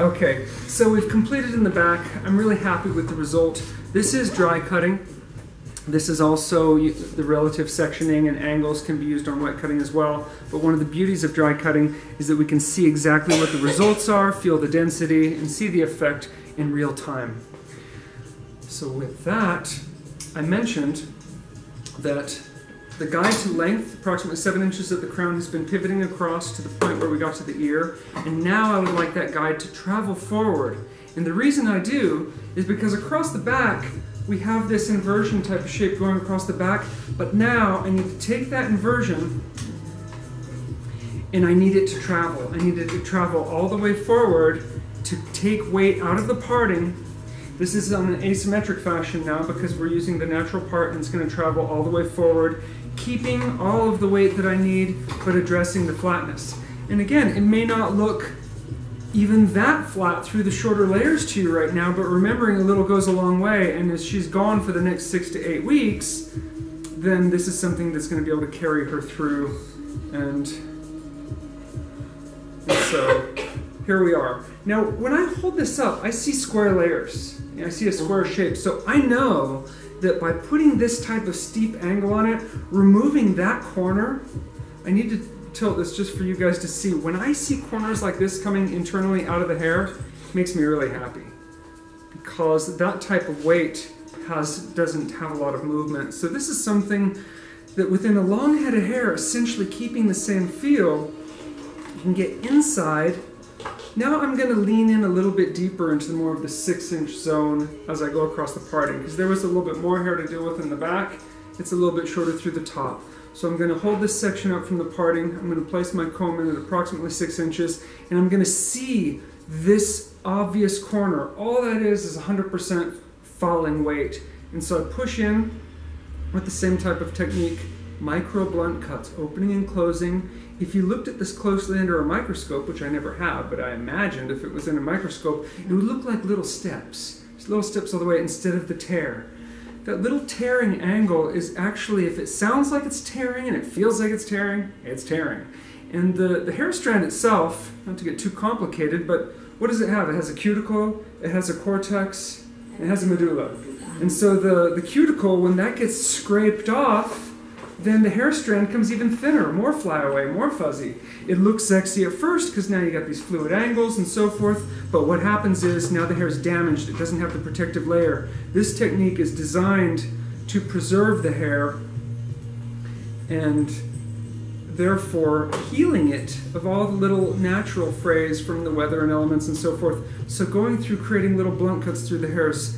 Okay, so we've completed in the back. I'm really happy with the result. This is dry cutting. This is also the relative sectioning, and angles can be used on wet cutting as well. But one of the beauties of dry cutting is that we can see exactly what the results are, feel the density, and see the effect in real time. So with that, I mentioned that the guide to length, approximately 7 inches at the crown, has been pivoting across to the point where we got to the ear. And now I would like that guide to travel forward. And the reason I do is because across the back, we have this inversion type of shape going across the back. But now I need to take that inversion and I need it to travel. I need it to travel all the way forward to take weight out of the parting. This is on an asymmetric fashion now because we're using the natural part, and it's going to travel all the way forward, keeping all of the weight that I need, but addressing the flatness. And again, it may not look even that flat through the shorter layers to you right now, but remembering a little goes a long way, and as she's gone for the next 6 to 8 weeks, then this is something that's going to be able to carry her through. And so here we are. Now, when I hold this up, I see square layers. I see a square shape, so I know that by putting this type of steep angle on it, removing that corner, I need to tilt this just for you guys to see. When I see corners like this coming internally out of the hair, it makes me really happy, because that type of weight doesn't have a lot of movement. So this is something that within a long head of hair, essentially keeping the same feel, you can get inside. Now I'm going to lean in a little bit deeper into more of the 6-inch zone as I go across the parting, because there was a little bit more hair to deal with in the back. It's a little bit shorter through the top. So I'm going to hold this section up from the parting. I'm going to place my comb in at approximately 6 inches, and I'm going to see this obvious corner. All that is 100% falling weight. And so I push in with the same type of technique, micro blunt cuts, opening and closing. If you looked at this closely under a microscope, which I never have, but I imagined if it was in a microscope, it would look like little steps. Just little steps all the way instead of the tear. That little tearing angle is actually, if it sounds like it's tearing and it feels like it's tearing, it's tearing. And the hair strand itself, not to get too complicated, but what does it have? It has a cuticle, it has a cortex, and it has a medulla. And so the cuticle, when that gets scraped off, then the hair strand comes even thinner, more flyaway, more fuzzy. It looks sexy at first because now you got these fluid angles and so forth, but what happens is now the hair is damaged. It doesn't have the protective layer. This technique is designed to preserve the hair and therefore healing it of all the little natural frays from the weather and elements and so forth. So going through creating little blunt cuts through the hair is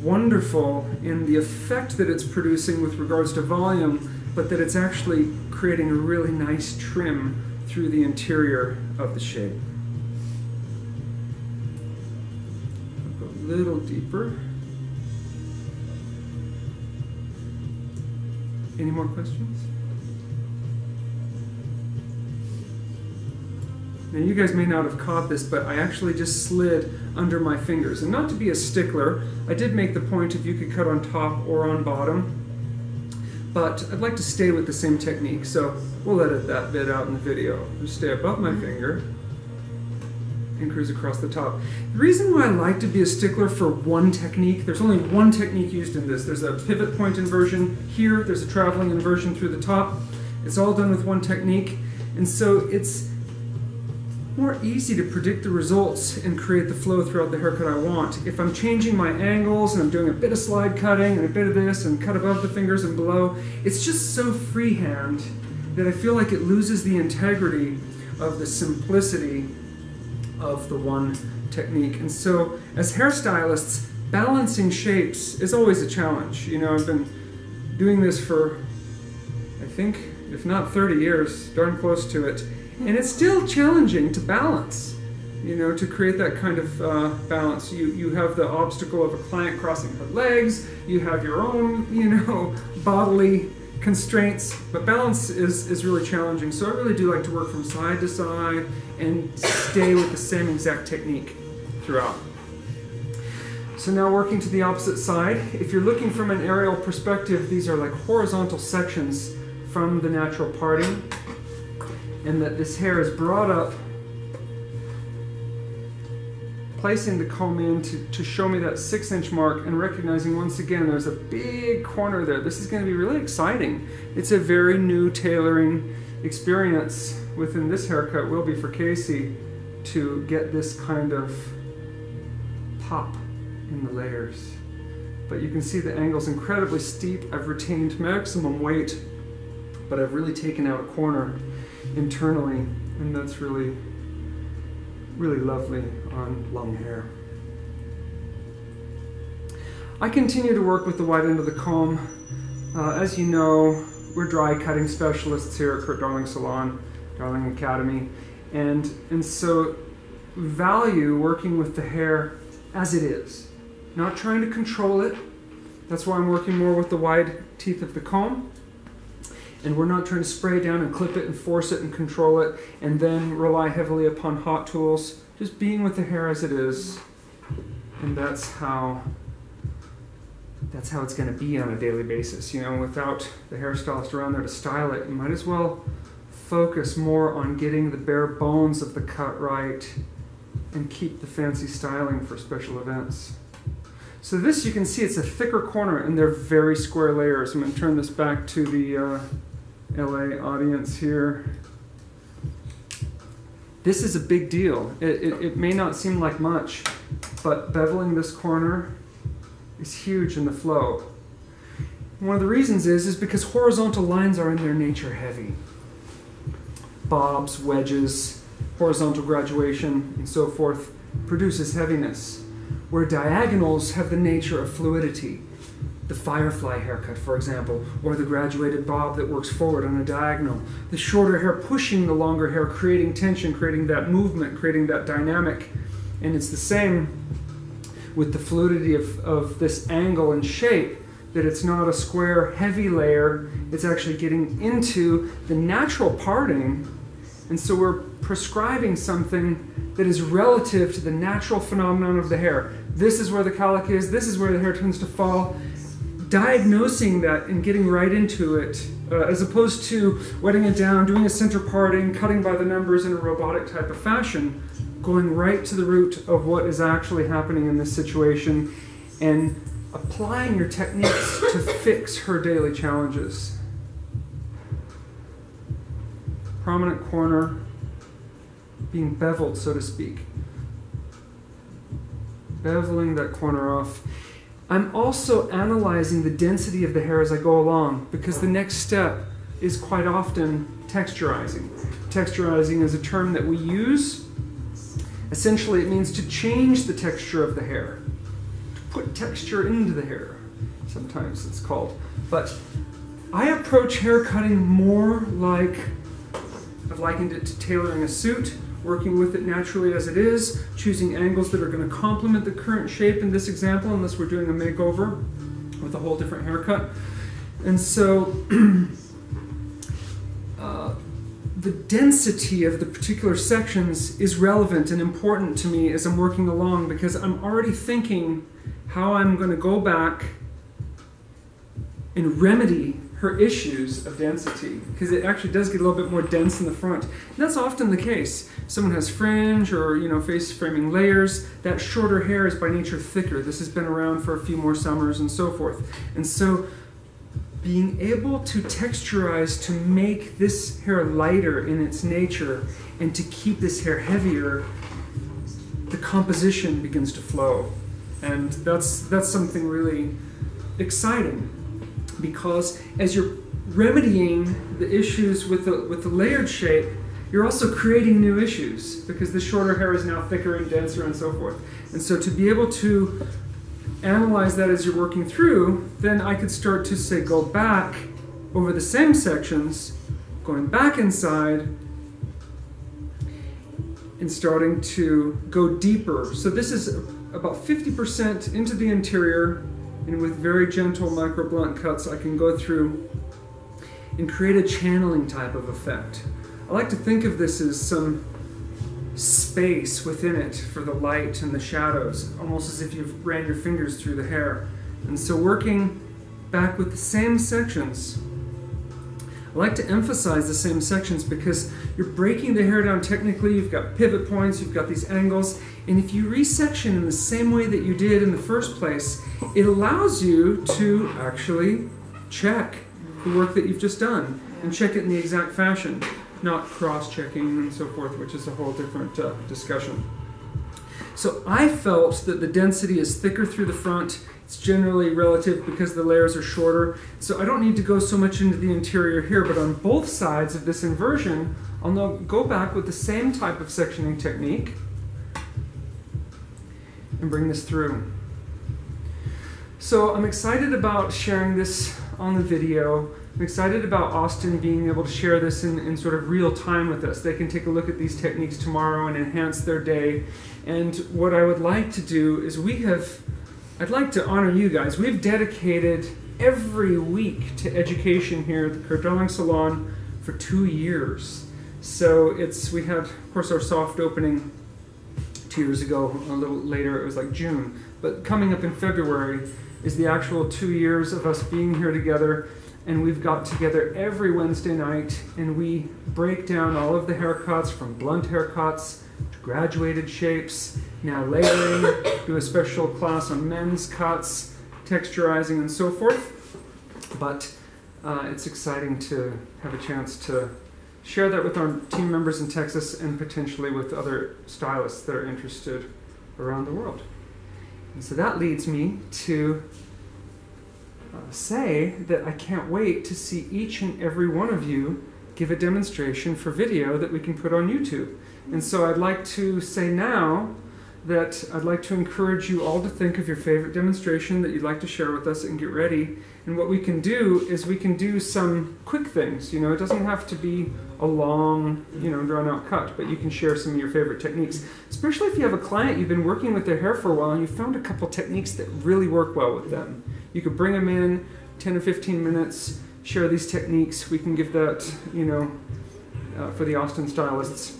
wonderful in the effect that it's producing with regards to volume, but that it's actually creating a really nice trim through the interior of the shape. I'll go a little deeper. Any more questions? Now you guys may not have caught this, but I actually just slid under my fingers. And not to be a stickler, I did make the point if you could cut on top or on bottom, but I'd like to stay with the same technique, so we'll edit that bit out in the video. Just stay above my finger and cruise across the top. The reason why I like to be a stickler for one technique, there's only one technique used in this. There's a pivot point inversion here, there's a traveling inversion through the top. It's all done with one technique, and so it's more easy to predict the results and create the flow throughout the haircut I want. If I'm changing my angles and I'm doing a bit of slide cutting and a bit of this and cut above the fingers and below, it's just so freehand that I feel like it loses the integrity of the simplicity of the one technique. And so as hairstylists, balancing shapes is always a challenge. You know, I've been doing this for, I think, if not 30 years, darn close to it. And it's still challenging to balance, you know, to create that kind of balance. You have the obstacle of a client crossing her legs, you have your own, you know, bodily constraints, but balance is really challenging. So I really do like to work from side to side and stay with the same exact technique throughout. So now working to the opposite side, if you're looking from an aerial perspective, these are like horizontal sections from the natural parting, and that this hair is brought up placing the comb in to show me that 6-inch mark and recognizing once again there's a big corner there. This is going to be really exciting. It's a very new tailoring experience within this haircut will be for Casey to get this kind of pop in the layers. But you can see the angle's incredibly steep. I've retained maximum weight, but I've really taken out a corner internally, and that's really, really lovely on long hair. I continue to work with the wide end of the comb. As you know, we're dry cutting specialists here at Curt Darling Salon, Darling Academy, and so value working with the hair as it is, not trying to control it. That's why I'm working more with the wide teeth of the comb. And we're not trying to spray down and clip it and force it and control it and then rely heavily upon hot tools. Just being with the hair as it is. And that's how it's going to be on a daily basis. You know, without the hairstylist around there to style it, you might as well focus more on getting the bare bones of the cut right and keep the fancy styling for special events. So this, you can see it's a thicker corner and they're very square layers. I'm going to turn this back to the LA audience here. This is a big deal. It may not seem like much, but beveling this corner is huge in the flow. One of the reasons is because horizontal lines are in their nature heavy. Bobs, wedges, horizontal graduation, and so forth produces heaviness, where diagonals have the nature of fluidity. The firefly haircut, for example, or the graduated bob that works forward on a diagonal. The shorter hair pushing the longer hair, creating tension, creating that movement, creating that dynamic. And it's the same with the fluidity of this angle and shape, that it's not a square, heavy layer. It's actually getting into the natural parting. And so we're prescribing something that is relative to the natural phenomenon of the hair. This is where the cowlick is, this is where the hair tends to fall. Diagnosing that and getting right into it, as opposed to wetting it down, doing a center parting, cutting by the numbers in a robotic type of fashion, going right to the root of what is actually happening in this situation and applying your techniques to fix her daily challenges. Prominent corner being beveled, so to speak. Beveling that corner off. I'm also analyzing the density of the hair as I go along, because the next step is quite often texturizing. Texturizing is a term that we use. Essentially, it means to change the texture of the hair, to put texture into the hair, sometimes it's called. But I approach hair cutting more like, I've likened it to tailoring a suit, working with it naturally as it is, choosing angles that are going to complement the current shape in this example, unless we're doing a makeover with a whole different haircut. And so the density of the particular sections is relevant and important to me as I'm working along, because I'm already thinking how I'm going to go back and remedy her issues of density, because it actually does get a little bit more dense in the front. And that's often the case. Someone has fringe or, you know, face framing layers, that shorter hair is by nature thicker. This has been around for a few more summers and so forth. And so being able to texturize to make this hair lighter in its nature and to keep this hair heavier, the composition begins to flow. And that's something really exciting, because as you're remedying the issues with the layered shape, you're also creating new issues, because the shorter hair is now thicker and denser and so forth. And so to be able to analyze that as you're working through, then I could start to say, go back over the same sections, going back inside, and starting to go deeper. So this is about 50% into the interior, and with very gentle micro blunt cuts I can go through and create a channeling type of effect. I like to think of this as some space within it for the light and the shadows, almost as if you've ran your fingers through the hair. And so working back with the same sections, I like to emphasize the same sections because you're breaking the hair down technically, you've got pivot points, you've got these angles, And if you resection in the same way that you did in the first place, it allows you to actually check the work that you've just done and check it in the exact fashion, not cross-checking and so forth, which is a whole different discussion. So I felt that the density is thicker through the front. It's generally relative because the layers are shorter. So I don't need to go so much into the interior here, but on both sides of this inversion, I'll now go back with the same type of sectioning technique and bring this through. So I'm excited about sharing this on the video. I'm excited about Austin being able to share this in sort of real time with us. They can take a look at these techniques tomorrow and enhance their day. And what I would like to do is I'd like to honor you guys. We've dedicated every week to education here at the Curt Darling Salon for 2 years. So we had, of course, our soft opening 2 years ago, a little later, it was like June. But coming up in February is the actual 2 years of us being here together. And we've got together every Wednesday night and we break down all of the haircuts, from blunt haircuts to graduated shapes, now layering, do a special class on men's cuts, texturizing and so forth. But it's exciting to have a chance to share that with our team members in Texas and potentially with other stylists that are interested around the world. And so that leads me to say that I can't wait to see each and every one of you give a demonstration for video that we can put on YouTube. And so I'd like to say now that I'd like to encourage you all to think of your favorite demonstration that you'd like to share with us and get ready. And what we can do is we can do some quick things. You know, it doesn't have to be a long, drawn out cut, but you can share some of your favorite techniques. Especially if you have a client, you've been working with their hair for a while and you found a couple techniques that really work well with them. You could bring them in 10 or 15 minutes, share these techniques. We can give that, for the Austin stylists,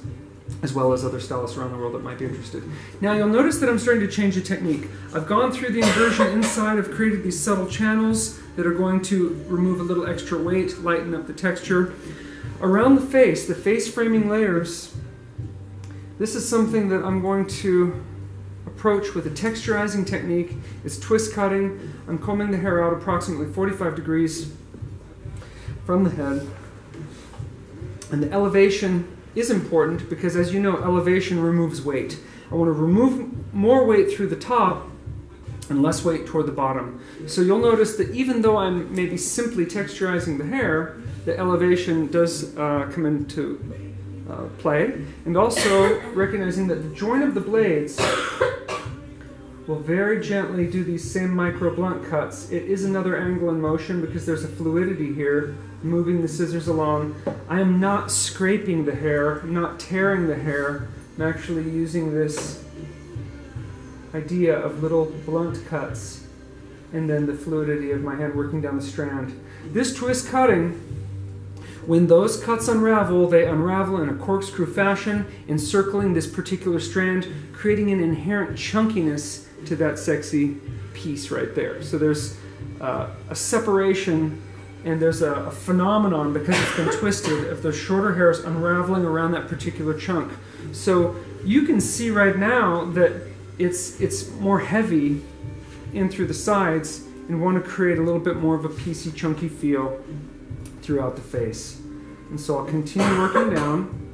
as well as other stylists around the world that might be interested. Now you'll notice that I'm starting to change the technique. I've gone through the inversion inside, I've created these subtle channels that are going to remove a little extra weight, lighten up the texture. Around the face framing layers, this is something that I'm going to approach with a texturizing technique. It's twist cutting. I'm combing the hair out approximately 45 degrees from the head. And the elevation is important because, as you know, elevation removes weight. I want to remove more weight through the top and less weight toward the bottom. So you'll notice that even though I'm maybe simply texturizing the hair, the elevation does come into play. And also recognizing that the joint of the blades will very gently do these same micro blunt cuts. It is another angle in motion because there's a fluidity here, moving the scissors along. I am not scraping the hair, I'm not tearing the hair. I'm actually using this idea of little blunt cuts and then the fluidity of my hand working down the strand. This twist cutting, when those cuts unravel, they unravel in a corkscrew fashion, encircling this particular strand, creating an inherent chunkiness to that sexy piece right there. So there's a separation and there's a phenomenon because it's been twisted of the shorter hairs unraveling around that particular chunk. So you can see right now that it's more heavy in through the sides and want to create a little bit more of a piecey, chunky feel throughout the face. And so I'll continue working down.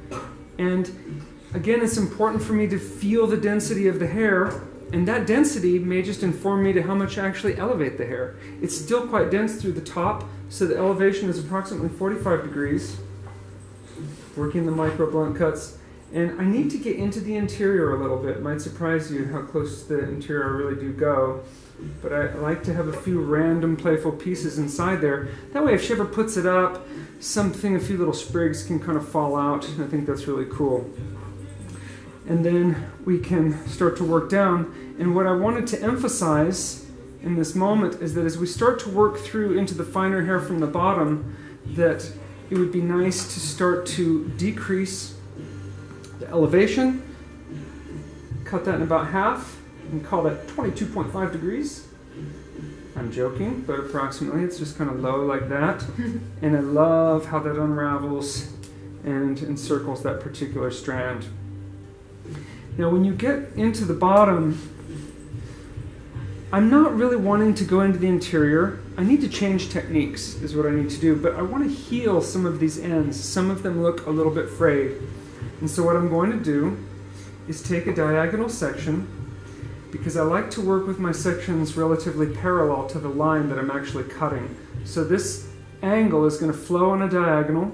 And again, it's important for me to feel the density of the hair, and that density may just inform me to how much I actually elevate the hair. It's still quite dense through the top, so the elevation is approximately 45 degrees, working the micro blunt cuts. And I need to get into the interior a little bit. It might surprise you how close to the interior I really do go. But I like to have a few random playful pieces inside there. That way if she ever puts it up, a few little sprigs can kind of fall out. I think that's really cool. And then we can start to work down. And what I wanted to emphasize in this moment is that as we start to work through into the finer hair from the bottom, that it would be nice to start to decrease the elevation, cut that in about half, and call that 22.5 degrees. I'm joking, but approximately it's just kind of low like that. And I love how that unravels and encircles that particular strand. Now when you get into the bottom, I'm not really wanting to go into the interior. I need to change techniques is what I need to do, but I want to heal some of these ends. Some of them look a little bit frayed. And so what I'm going to do is take a diagonal section, because I like to work with my sections relatively parallel to the line that I'm actually cutting. So this angle is going to flow on a diagonal,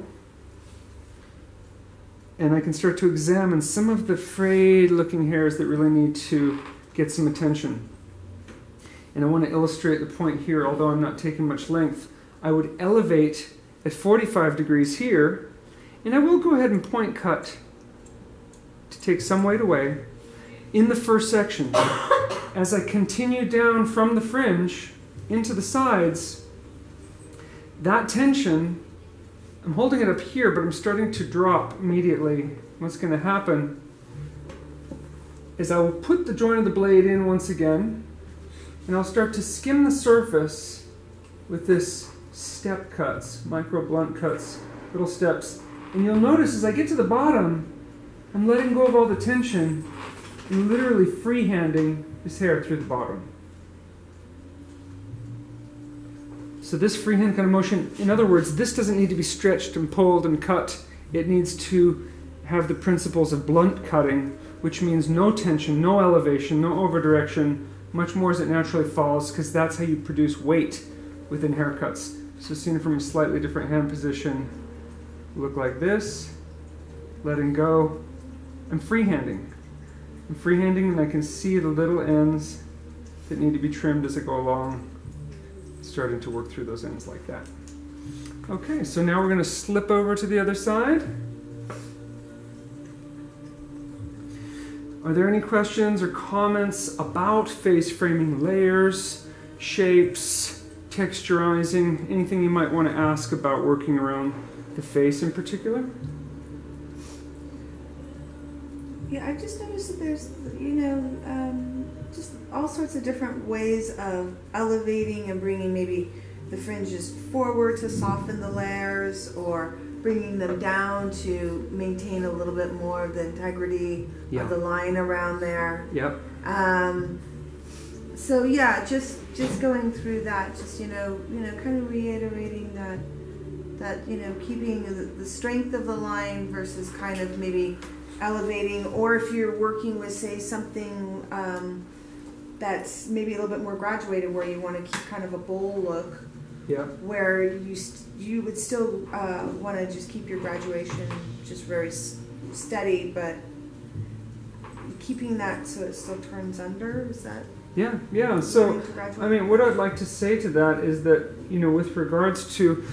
and I can start to examine some of the frayed looking hairs that really need to get some attention. And I want to illustrate the point here, although I'm not taking much length. I would elevate at 45 degrees here, and I will go ahead and point cut to take some weight away in the first section. As I continue down from the fringe into the sides, that tension, I'm holding it up here, but I'm starting to drop immediately. What's going to happen is I will put the joint of the blade in once again, and I'll start to skim the surface with this step cuts, micro blunt cuts, little steps. And you'll notice as I get to the bottom, I'm letting go of all the tension and literally freehanding this hair through the bottom. So this freehand kind of motion, in other words, this doesn't need to be stretched and pulled and cut. It needs to have the principles of blunt cutting, which means no tension, no elevation, no over-direction, much more as it naturally falls, because that's how you produce weight within haircuts. So seen from a slightly different hand position, look like this, letting go. I'm freehanding. I'm freehanding, and I can see the little ends that need to be trimmed as I go along, starting to work through those ends like that. Okay, so now we're going to slip over to the other side. Are there any questions or comments about face framing layers, shapes, texturizing, anything you might want to ask about working around the face in particular? Yeah, I just noticed that there's, just all sorts of different ways of elevating and bringing maybe the fringes forward to soften the layers, or bringing them down to maintain a little bit more of the integrity of the line around there. Yep. So yeah, just going through that, just kind of reiterating that keeping the strength of the line versus kind of maybe elevating, or if you're working with, say, something that's maybe a little bit more graduated, where you want to keep kind of a bowl look, where you would still want to just keep your graduation just very steady, but keeping that so it still turns under. Is that? Yeah. So, I mean, what I'd like to say to that is that, with regards to